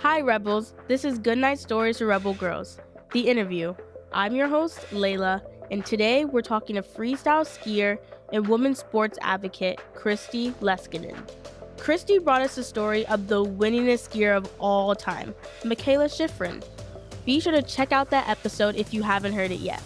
Hi, Rebels. This is Goodnight Stories for Rebel Girls, the interview. I'm your host, Layla, and today we're talking to freestyle skier and women's sports advocate, Kristi Leskinen. Christy brought us the story of the winningest skier of all time, Mikaela Shiffrin. Be sure to check out that episode if you haven't heard it yet.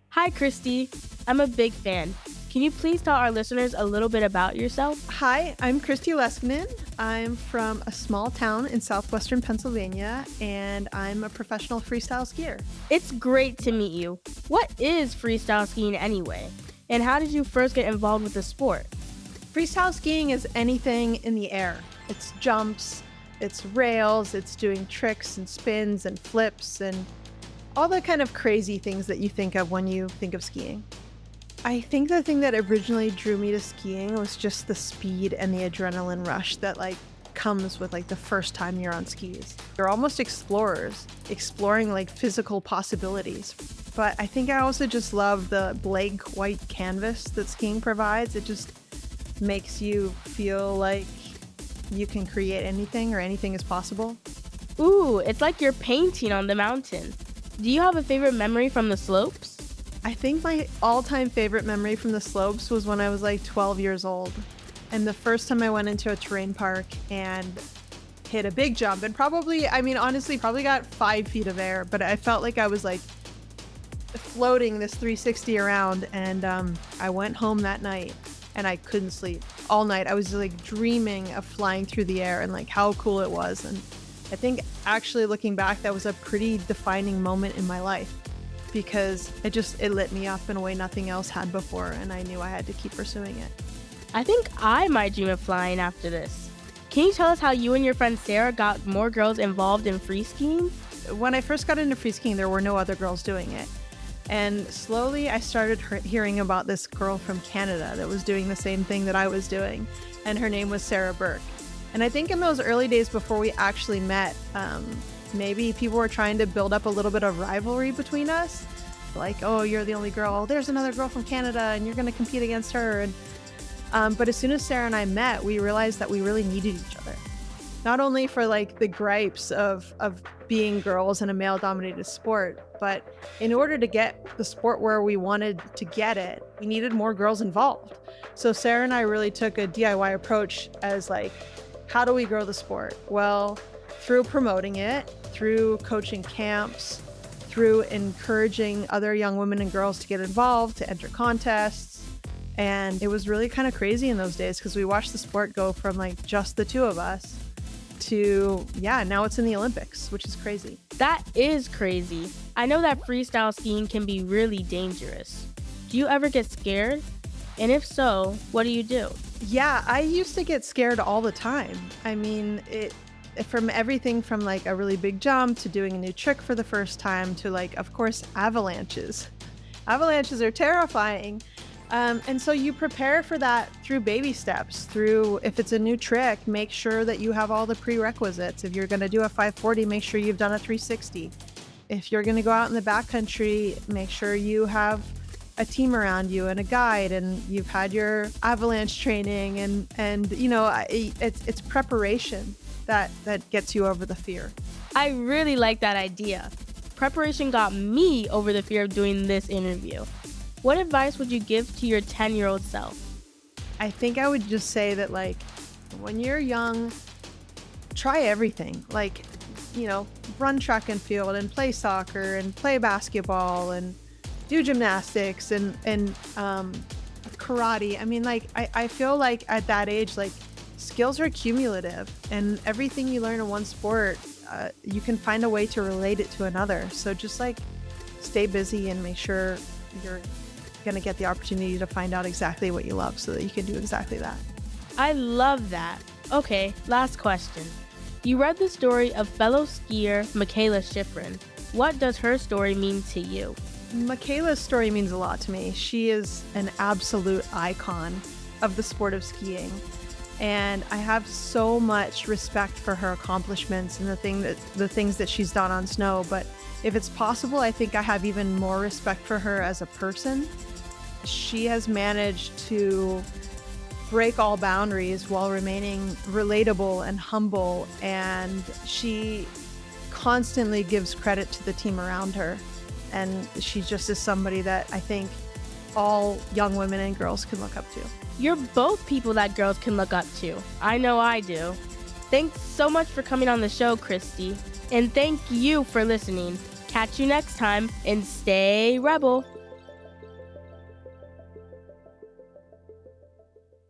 Hi, Christy. I'm a big fan. Can you please tell our listeners a little bit about yourself? Hi, I'm Kristi Leskinen. I'm from a small town in southwestern Pennsylvania, and I'm a professional freestyle skier. It's great to meet you. What is freestyle skiing anyway? And how did you first get involved with the sport? Freestyle skiing is anything in the air. It's jumps, it's rails, it's doing tricks and spins and flips and all the kind of crazy things that you think of when you think of skiing. I think the thing that originally drew me to skiing was just the speed and the adrenaline rush that comes with the first time you're on skis. You're almost explorers, exploring physical possibilities. But I think I also just love the blank white canvas that skiing provides. It just makes you feel like you can create anything or anything is possible. Ooh, it's like you're painting on the mountain. Do you have a favorite memory from the slopes? I think my all-time favorite memory from the slopes was when I was 12 years old. And the first time I went into a terrain park and hit a big jump and probably got 5 feet of air, but I felt like I was floating this 360 around, and I went home that night and I couldn't sleep all night. I was dreaming of flying through the air and how cool it was. And I think actually looking back, that was a pretty defining moment in my life, because it lit me up in a way nothing else had before, and I knew I had to keep pursuing it. I think I might dream of flying after this. Can you tell us how you and your friend Sarah got more girls involved in free skiing? When I first got into free skiing, there were no other girls doing it. And slowly I started hearing about this girl from Canada that was doing the same thing that I was doing, and her name was Sarah Burke. And I think in those early days before we actually met, maybe people were trying to build up a little bit of rivalry between us. Oh, you're the only girl. Oh, there's another girl from Canada and you're going to compete against her. But as soon as Sarah and I met, we realized that we really needed each other. Not only for the gripes of being girls in a male-dominated sport, but in order to get the sport where we wanted to get it, we needed more girls involved. So Sarah and I really took a DIY approach as how do we grow the sport? Well, through promoting it, through coaching camps, through encouraging other young women and girls to get involved, to enter contests. And it was really kind of crazy in those days, because we watched the sport go from just the two of us to, now it's in the Olympics, which is crazy. That is crazy. I know that freestyle skiing can be really dangerous. Do you ever get scared? And if so, what do you do? Yeah, I used to get scared all the time. From everything from a really big jump to doing a new trick for the first time to of course, avalanches. Avalanches are terrifying. And so you prepare for that through baby steps, if it's a new trick, make sure that you have all the prerequisites. If you're going to do a 540, make sure you've done a 360. If you're going to go out in the backcountry, make sure you have a team around you and a guide, and you've had your avalanche training, and it's preparation that gets you over the fear. I really like that idea. Preparation got me over the fear of doing this interview. What advice would you give to your 10-year-old self? I think I would just say that when you're young, try everything. Run track and field and play soccer and play basketball and do gymnastics and karate. I feel at that age, skills are cumulative, and everything you learn in one sport, you can find a way to relate it to another. So just stay busy and make sure you're going to get the opportunity to find out exactly what you love so that you can do exactly that. I love that. Okay, last question. You read the story of fellow skier Mikaela Shiffrin. What does her story mean to you? Mikaela's story means a lot to me. She is an absolute icon of the sport of skiing. And I have so much respect for her accomplishments and the things that she's done on snow. But if it's possible, I think I have even more respect for her as a person. She has managed to break all boundaries while remaining relatable and humble. And she constantly gives credit to the team around her. And she just is somebody that I think all young women and girls can look up to. You're both people that girls can look up to. I know I do. Thanks so much for coming on the show, Christy. And thank you for listening. Catch you next time and stay rebel.